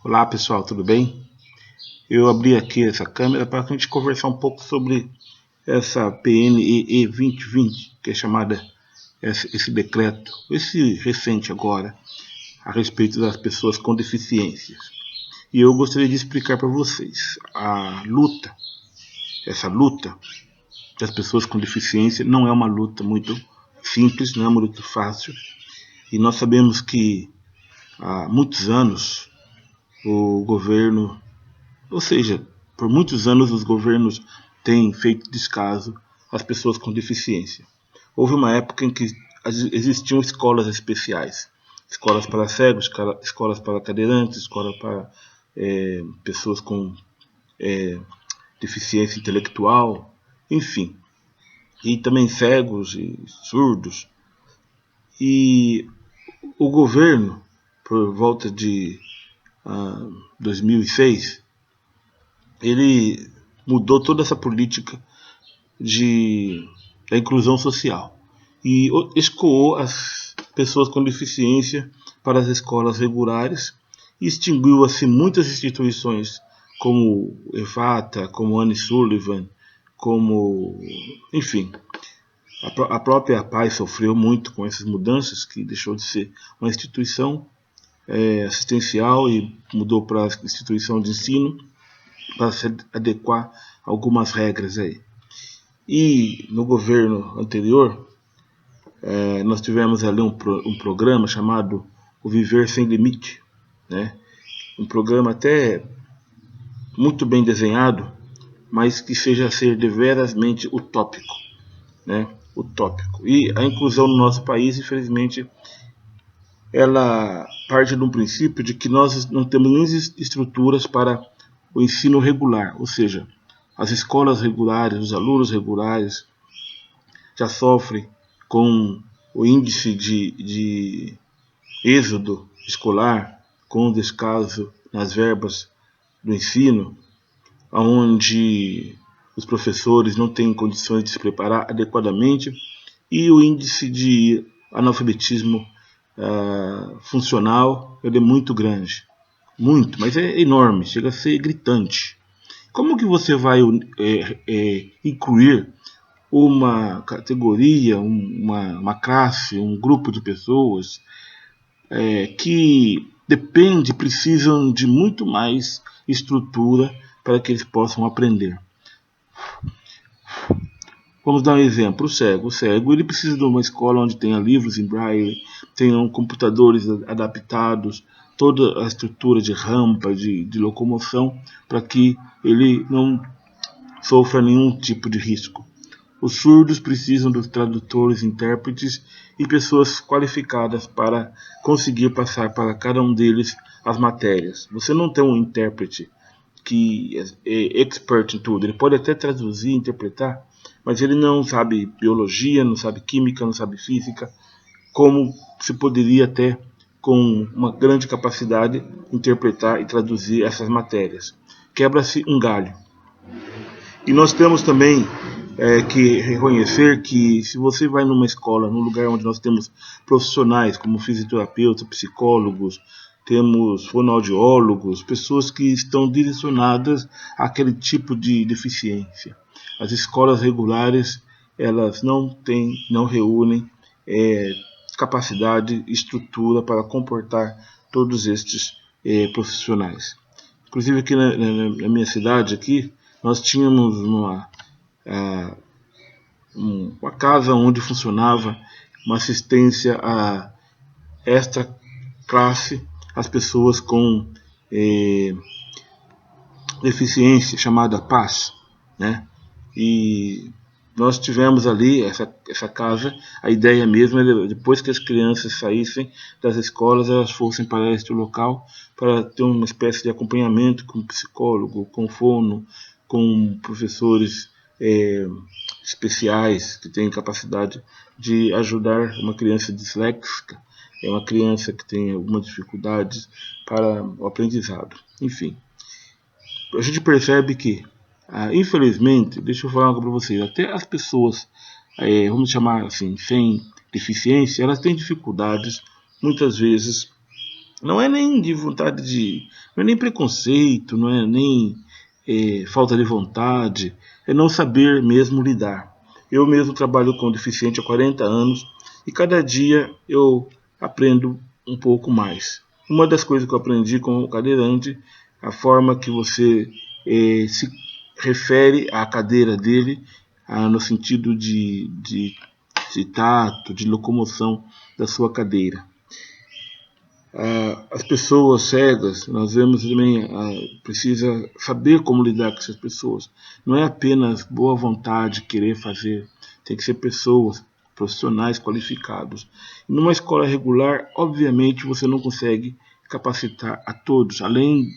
Olá pessoal, tudo bem? Eu abri aqui essa câmera para a gente conversar um pouco sobre essa PNEE 2020, que é chamada esse decreto, esse recente agora, a respeito das pessoas com deficiências. E eu gostaria de explicar para vocês essa luta das pessoas com deficiência não é uma luta muito simples, não é muito fácil. E nós sabemos que há muitos anos o governo, ou seja, por muitos anos os governos têm feito descaso às pessoas com deficiência. Houve uma época em que existiam escolas especiais, escolas para cegos, escolas para cadeirantes, escolas para pessoas com deficiência intelectual, enfim, e também cegos e surdos. E o governo, por volta de 2006, ele mudou toda essa política da inclusão social e escoou as pessoas com deficiência para as escolas regulares e extinguiu assim muitas instituições como EFATA, como Annie Sullivan, enfim, a própria PAI sofreu muito com essas mudanças, que deixou de ser uma instituição assistencial e mudou para a instituição de ensino, para se adequar a algumas regras aí. E no governo anterior, nós tivemos ali um programa chamado O Viver Sem Limite, né? Um programa até muito bem desenhado, mas que seja ser deverasmente utópico, né? Utópico. E a inclusão no nosso país, infelizmente, ela parte de um princípio de que nós não temos nem estruturas para o ensino regular, ou seja, as escolas regulares, os alunos regulares já sofrem com o índice de êxodo escolar, com o descaso nas verbas do ensino, onde os professores não têm condições de se preparar adequadamente, e o índice de analfabetismo funcional ele é muito grande. Muito, mas é enorme, chega a ser gritante. Como que você vai incluir uma categoria, uma classe, um grupo de pessoas que precisam de muito mais estrutura para que eles possam aprender? Vamos dar um exemplo, o cego ele precisa de uma escola onde tenha livros em braille, tenham computadores adaptados, toda a estrutura de rampa, de locomoção, para que ele não sofra nenhum tipo de risco. Os surdos precisam dos tradutores, intérpretes e pessoas qualificadas para conseguir passar para cada um deles as matérias. Você não tem um intérprete que é expert em tudo, ele pode até traduzir, interpretar, mas ele não sabe biologia, não sabe química, não sabe física, como se poderia até com uma grande capacidade interpretar e traduzir essas matérias. Quebra-se um galho. E nós temos também que reconhecer que se você vai numa escola, num lugar onde nós temos profissionais como fisioterapeutas, psicólogos, temos fonoaudiólogos, pessoas que estão direcionadas àquele tipo de deficiência. As escolas regulares, elas não reúnem capacidade, estrutura para comportar todos estes profissionais. Inclusive aqui na minha cidade, aqui, nós tínhamos uma casa onde funcionava uma assistência a extra classe às pessoas com deficiência, chamada PAS, né? E nós tivemos ali essa casa, a ideia mesmo era depois que as crianças saíssem das escolas, elas fossem para este local para ter uma espécie de acompanhamento com psicólogo, com fono, com professores especiais que têm capacidade de ajudar uma criança disléxica, uma criança que tem algumas dificuldades para o aprendizado. Enfim, a gente percebe que, infelizmente, deixa eu falar algo para vocês, até as pessoas, vamos chamar assim, sem deficiência, elas têm dificuldades, muitas vezes, Não é nem de vontade de... não é nem preconceito, não é nem falta de vontade, é não saber mesmo lidar. Eu mesmo trabalho com deficiente há 40 anos e cada dia eu aprendo um pouco mais. Uma das coisas que eu aprendi com o cadeirante, a forma que você se refere à cadeira dele, no sentido de tato, de locomoção da sua cadeira. As pessoas cegas, nós vemos também, precisa saber como lidar com essas pessoas. Não é apenas boa vontade querer fazer, tem que ser pessoas, profissionais qualificados. E numa escola regular, obviamente, você não consegue capacitar a todos, além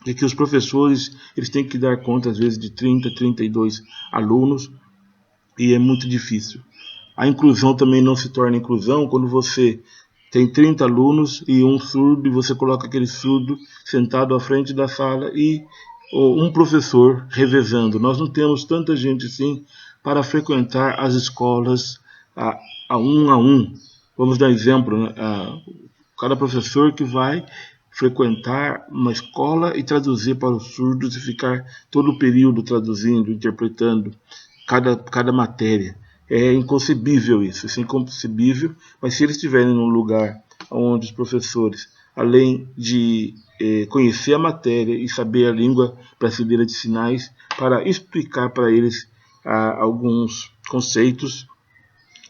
de que os professores eles têm que dar conta, às vezes, de 30, 32 alunos, e é muito difícil. A inclusão também não se torna inclusão quando você tem 30 alunos e um surdo, e você coloca aquele surdo sentado à frente da sala e um professor revezando. Nós não temos tanta gente assim para frequentar as escolas a um. Vamos dar exemplo, né? Cada professor que vai frequentar uma escola e traduzir para os surdos e ficar todo o período traduzindo, interpretando cada matéria. É inconcebível isso é inconcebível, mas se eles estiverem num lugar onde os professores, além de conhecer a matéria e saber a língua brasileira de sinais, para explicar para eles alguns conceitos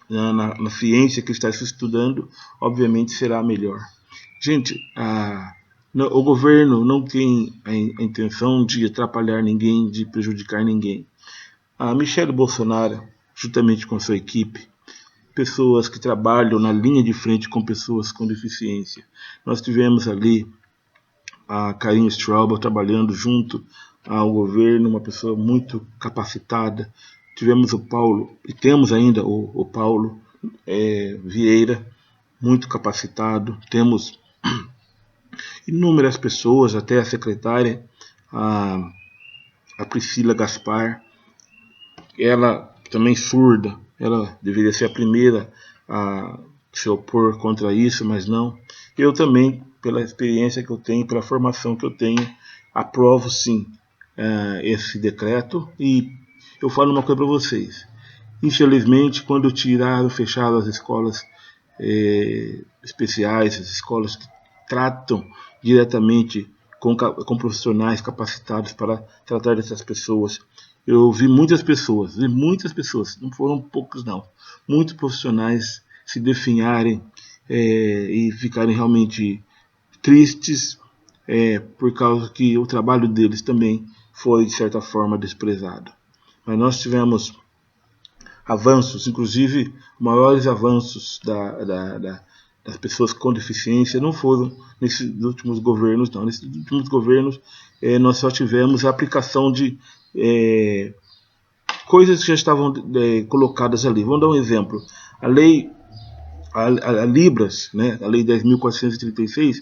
na ciência que está se estudando, obviamente será melhor. Gente, o governo não tem a intenção de atrapalhar ninguém, de prejudicar ninguém. A Michele Bolsonaro, juntamente com a sua equipe, pessoas que trabalham na linha de frente com pessoas com deficiência. Nós tivemos ali a Karine Straubel trabalhando junto ao governo, uma pessoa muito capacitada. Tivemos o Paulo, e temos ainda o Paulo Vieira, muito capacitado. Temos inúmeras pessoas, até a secretária, a Priscila Gaspar, ela também surda, ela deveria ser a primeira a se opor contra isso, mas não. Eu também, pela experiência que eu tenho, pela formação que eu tenho, aprovo sim esse decreto. E eu falo uma coisa para vocês: infelizmente, quando fecharam as escolas especiais, as escolas que tratam diretamente com profissionais capacitados para tratar dessas pessoas, eu vi muitas pessoas, não foram poucos não, muitos profissionais se definharem e ficarem realmente tristes por causa que o trabalho deles também foi de certa forma desprezado. Mas nós tivemos avanços, inclusive maiores avanços das pessoas com deficiência não foram nesses últimos governos, não. Nesses últimos governos nós só tivemos a aplicação de coisas que já estavam colocadas ali. Vamos dar um exemplo. A lei, a Libras, né, a lei 10.436,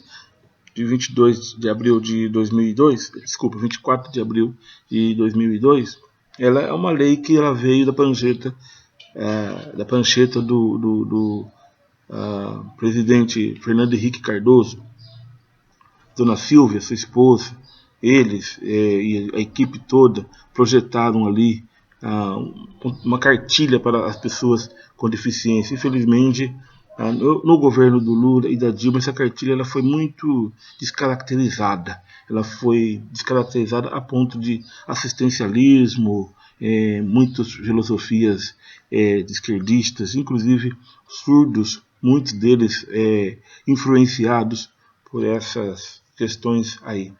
de 22 de abril de 2002, desculpa, 24 de abril de 2002, ela é uma lei que ela veio da prancheta do presidente Fernando Henrique Cardoso, Dona Silvia, sua esposa, eles e a equipe toda projetaram ali uma cartilha para as pessoas com deficiência. Infelizmente, no governo do Lula e da Dilma, essa cartilha ela foi muito descaracterizada. Ela foi descaracterizada a ponto de assistencialismo, muitas filosofias de esquerdistas, inclusive surdos, muitos deles influenciados por essas questões aí.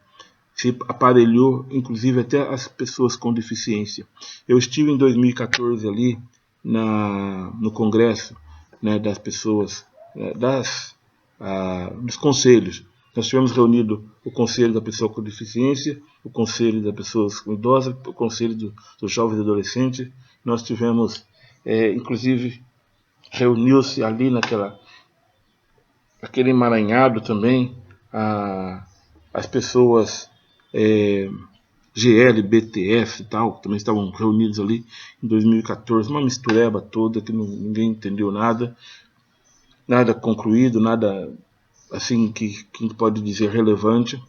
Se aparelhou, inclusive, até as pessoas com deficiência. Eu estive em 2014 ali no congresso, né, das pessoas, dos conselhos. Nós tivemos reunido o conselho da pessoa com deficiência, o conselho das pessoas com idosa, o conselho dos jovens e adolescentes. Nós tivemos, inclusive, reuniu-se ali naquele emaranhado também, as pessoas GL, BTF e tal, também estavam reunidos ali em 2014, uma mistureba toda que ninguém entendeu nada concluído, nada assim que a gente pode dizer relevante,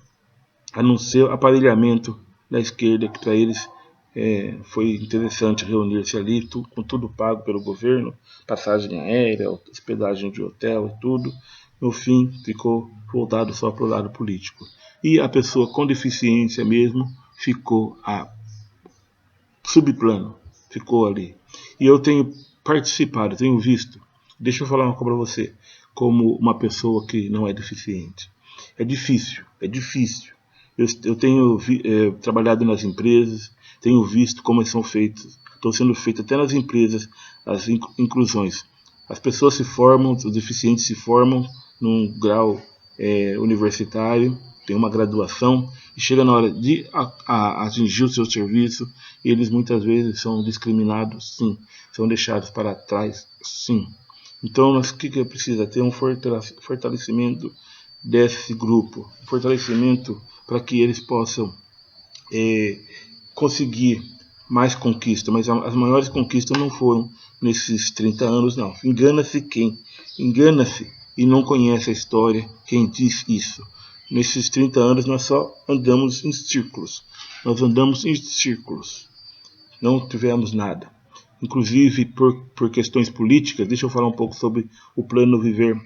a não ser o aparelhamento da esquerda, que para eles foi interessante reunir-se ali, com tudo pago pelo governo, passagem aérea, hospedagem de hotel e tudo. No fim, ficou voltado só para o lado político. E a pessoa com deficiência mesmo ficou a subplano, ficou ali. E eu tenho participado, tenho visto, deixa eu falar uma coisa para você, como uma pessoa que não é deficiente. É difícil, é difícil. Eu tenho trabalhado nas empresas, tenho visto como são feitas, estão sendo feitas até nas empresas as inclusões. As pessoas se formam, os deficientes se formam num grau universitário, tem uma graduação, e chega na hora de atingir o seu serviço, eles muitas vezes são discriminados, sim, são deixados para trás, sim. Então, o que precisa? Ter um fortalecimento desse grupo, um fortalecimento para que eles possam conseguir mais conquistas, mas as maiores conquistas não foram nesses 30 anos, não. Engana-se quem? Engana-se e não conhece a história quem diz isso. Nesses 30 anos nós só andamos em círculos. Nós andamos em círculos. Não tivemos nada. Inclusive por questões políticas, deixa eu falar um pouco sobre o plano Viver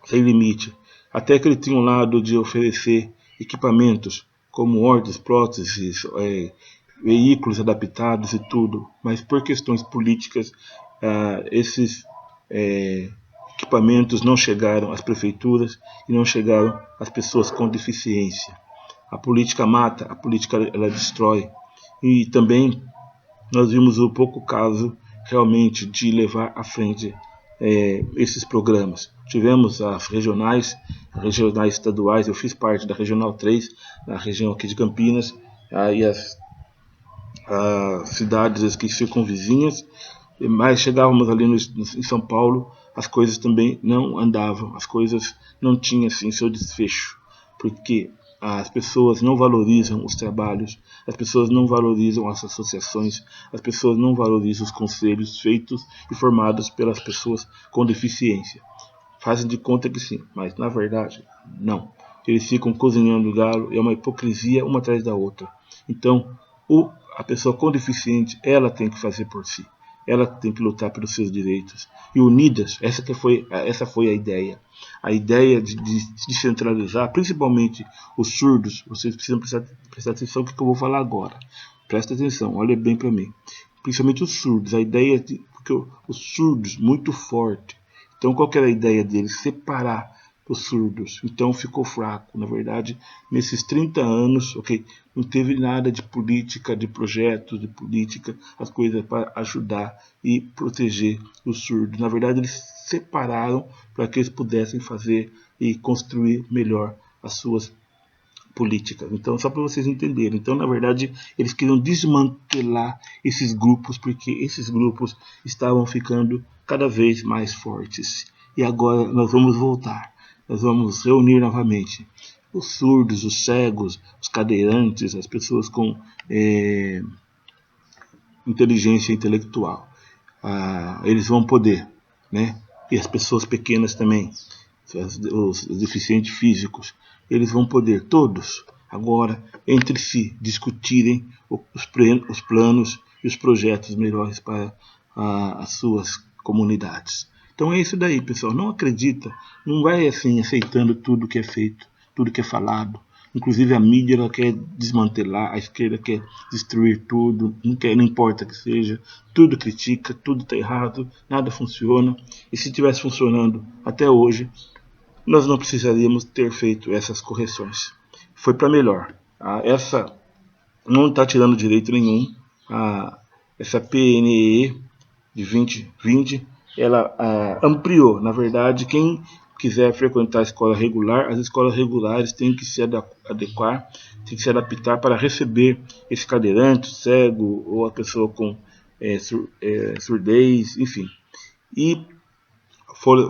Sem Limite. Até que ele tinha um lado de oferecer equipamentos como órteses, próteses, veículos adaptados e tudo, mas por questões políticas esses equipamentos não chegaram às prefeituras e não chegaram às pessoas com deficiência. A política mata, a política ela destrói. E também nós vimos o pouco caso realmente de levar à frente esses programas. Tivemos as regionais estaduais, eu fiz parte da Regional 3, na região aqui de Campinas, e as cidades que circunvizinhas, mas chegávamos ali em São Paulo, as coisas também não andavam, as coisas não tinham assim seu desfecho, porque as pessoas não valorizam os trabalhos, as pessoas não valorizam as associações, as pessoas não valorizam os conselhos feitos e formados pelas pessoas com deficiência. Fazem de conta que sim, mas na verdade não. Eles ficam cozinhando o galo, é uma hipocrisia uma atrás da outra. Então, a pessoa com deficiente, ela tem que fazer por si. Ela tem que lutar pelos seus direitos. E unidas, essa foi a ideia. A ideia de descentralizar, principalmente os surdos. Vocês precisam prestar atenção no que eu vou falar agora. Presta atenção, olha bem para mim. Principalmente os surdos. A ideia de... Porque os surdos, muito forte. Então, qual que era a ideia deles? Separar os surdos. Então, ficou fraco. Na verdade, nesses 30 anos, não teve nada de política, de projetos, de política, as coisas para ajudar e proteger os surdos. Na verdade, eles separaram para que eles pudessem fazer e construir melhor as suas políticas. Então, só para vocês entenderem. Então, na verdade, eles queriam desmantelar esses grupos, porque esses grupos estavam ficando cada vez mais fortes. E agora nós vamos voltar. Nós vamos reunir novamente os surdos, os cegos, os cadeirantes, as pessoas com inteligência intelectual. Eles vão poder, né? E as pessoas pequenas também, os deficientes físicos, eles vão poder todos agora entre si discutirem os planos e os projetos melhores para as suas comunidades. Então é isso daí, pessoal. Não acredita, não vai assim aceitando tudo que é feito, tudo que é falado. Inclusive a mídia ela quer desmantelar, a esquerda quer destruir tudo, não importa que seja, tudo critica, tudo está errado, nada funciona. E se estivesse funcionando até hoje, nós não precisaríamos ter feito essas correções. Foi para melhor. Essa não está tirando direito nenhum. Essa PNE de 2020, ela ampliou. Na verdade, quem quiser frequentar a escola regular, as escolas regulares têm que se adequar, têm que se adaptar para receber esse cadeirante, cego ou a pessoa com surdez, enfim. E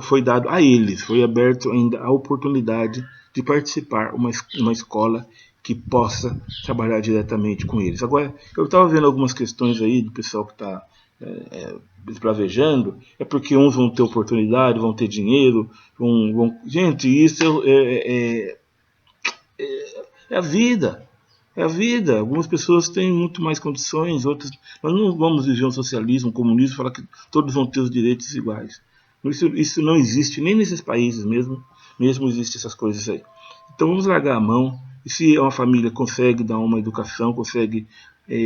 foi dado a eles, foi aberto ainda a oportunidade de participar uma escola que possa trabalhar diretamente com eles. Agora, eu estava vendo algumas questões aí do pessoal que está esbravejando, é porque uns vão ter oportunidade, vão ter dinheiro, gente, isso é a vida. É a vida. Algumas pessoas têm muito mais condições, outras. Nós não vamos viver um socialismo, um comunismo, falar que todos vão ter os direitos iguais. Isso não existe, nem nesses países mesmo existem essas coisas aí. Então vamos largar a mão. E se uma família consegue dar uma educação, consegue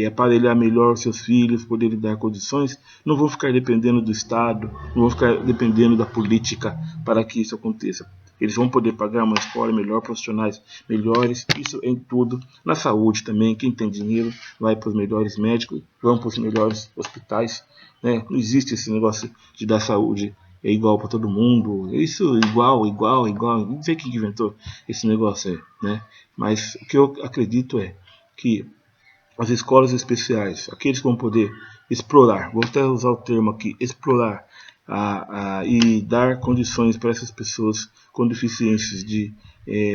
aparelhar melhor seus filhos, poder lhe dar condições, não vão ficar dependendo do Estado, não vão ficar dependendo da política para que isso aconteça. Eles vão poder pagar uma escola melhor, profissionais melhores, isso em tudo. Na saúde também, quem tem dinheiro vai para os melhores médicos, vão para os melhores hospitais. Né? Não existe esse negócio de dar saúde igual para todo mundo. Isso igual. Não sei quem inventou esse negócio aí. Né? Mas o que eu acredito é que as escolas especiais, aqueles que vão poder explorar, vou até usar o termo aqui, explorar e dar condições para essas pessoas com deficiências de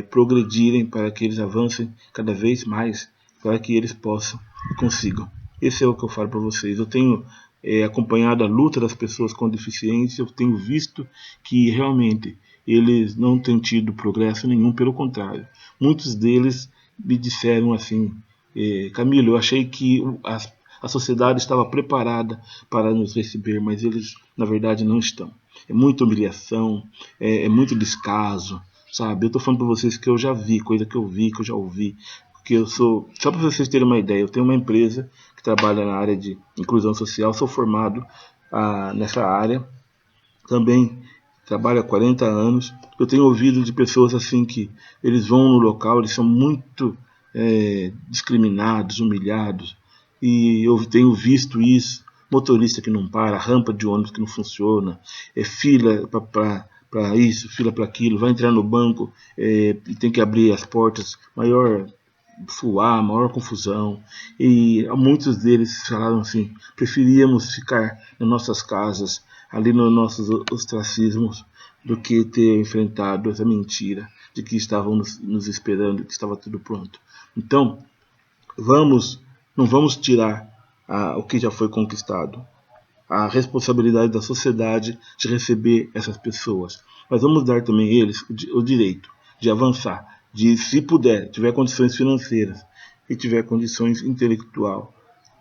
progredirem, para que eles avancem cada vez mais, para que eles possam e consigam. Esse é o que eu falo para vocês. Eu tenho acompanhado a luta das pessoas com deficiência, eu tenho visto que realmente eles não têm tido progresso nenhum, pelo contrário. Muitos deles me disseram assim: Camilo, eu achei que a sociedade estava preparada para nos receber, mas eles, na verdade, não estão. É muita humilhação, é muito descaso, sabe? Eu estou falando para vocês que eu já vi, coisa que eu vi, que eu já ouvi. Que eu sou, só para vocês terem uma ideia, eu tenho uma empresa que trabalha na área de inclusão social, sou formado nessa área, também trabalho há 40 anos. Eu tenho ouvido de pessoas assim que eles vão no local, eles são muito discriminados, humilhados, e eu tenho visto isso, motorista que não para, rampa de ônibus que não funciona, fila para isso, fila para aquilo, vai entrar no banco e tem que abrir as portas, maior fuá, maior confusão, e muitos deles falaram assim: preferíamos ficar nas nossas casas, ali nos nossos ostracismos, do que ter enfrentado essa mentira de que estavam nos esperando, que estava tudo pronto. Então, não vamos tirar o que já foi conquistado, a responsabilidade da sociedade de receber essas pessoas, mas vamos dar também a eles o direito de avançar, de, se puder, tiver condições financeiras e tiver condições intelectuais,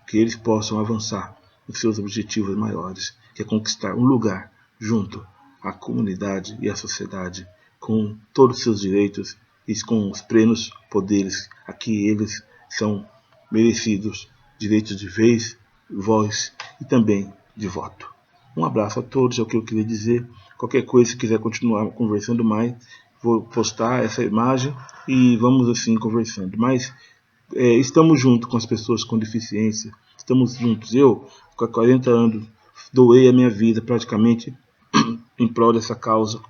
que eles possam avançar nos seus objetivos maiores, que é conquistar um lugar junto à comunidade e à sociedade, com todos os seus direitos e com os plenos poderes a que eles são merecidos, direitos de vez, voz e também de voto. Um abraço a todos, é o que eu queria dizer. Qualquer coisa, se quiser continuar conversando mais, vou postar essa imagem e vamos assim conversando. Mas estamos juntos com as pessoas com deficiência, estamos juntos. Eu, com 40 anos, doei a minha vida praticamente em prol dessa causa.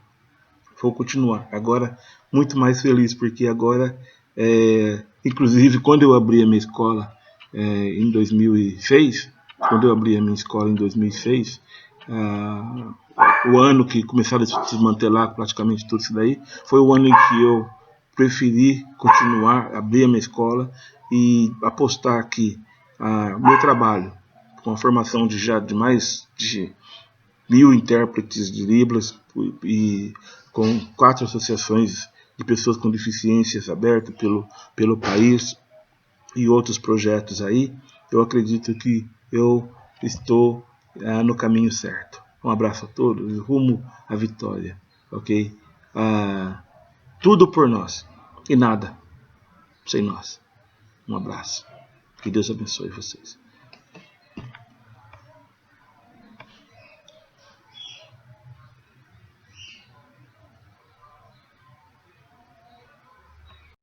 Vou continuar. Agora, muito mais feliz, porque agora, inclusive, quando eu abri a minha escola em 2006, o ano que começaram a se desmantelar praticamente tudo isso daí, foi o ano em que eu preferi continuar, abrir a minha escola e apostar que meu trabalho, com a formação de mais de 1000 intérpretes de Libras e com 4 associações de pessoas com deficiências abertas pelo país e outros projetos aí, eu acredito que eu estou no caminho certo. Um abraço a todos, rumo à vitória, ok? Tudo por nós e nada sem nós. Um abraço. Que Deus abençoe vocês.